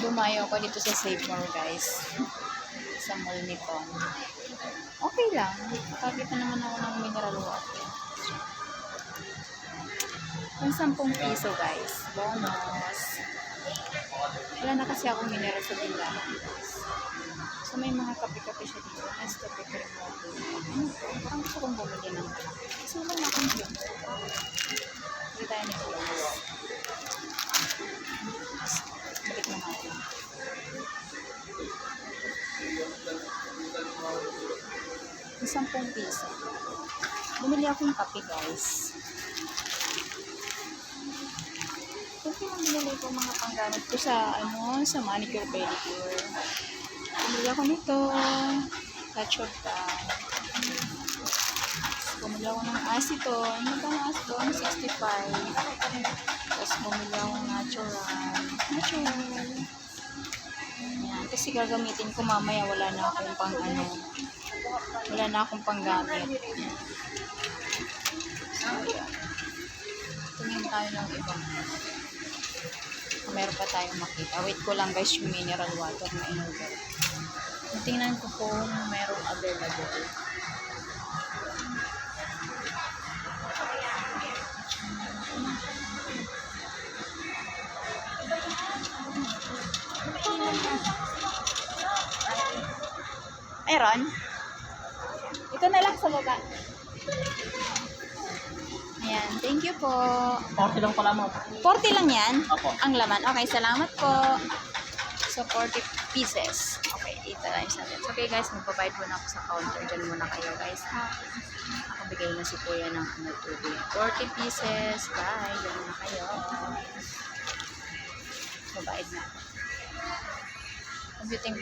Dumayo ako dito sa Save More, guys. Sa mall nito. Okay lang. Nakakita naman ako ng mineral water. Yung 10 piso, guys. Bonus. Wala na kasi akong mineral sa tindahan, guys. So, may mga kape-kape siya dito. Nice kape cream water. Parang gusto kong bumili ng kasi wala na akong yun. Hindi tayo nito, guys. Balik na natin. Yung 10 piso. Bumili akong kape, guys. Kasi yung binili ko mga panggamit ko sa, sa manicure pedicure. Bumili ako nito. Ketchup tan. Bumili ako ng acetone. Magkano acetone? 65. Tapos bumili ako ng natural. Ayan. Kasi gagamitin ko mamaya. Wala na akong wala na akong panggamit. So, ayan. Tingin tayo ng ibang. Meron pa tayong makita. Wait ko lang, guys, yung mineral water na in-order. Tingnan ko kung merong available. Aaron? Ito na lang sa baba. Ayan, thank you po. 40 lang pala mo. 40 lang yan? Opo. Ang laman. Okay, salamat po. So, 40 pieces. Okay, 8 times natin. So, okay guys, magbabayad muna ako sa counter. Diyan muna kayo guys, ha? Ako bigay na si kuya ng tubig. 40 pieces. Bye. Diyan muna kayo. Babayad na. What do you think?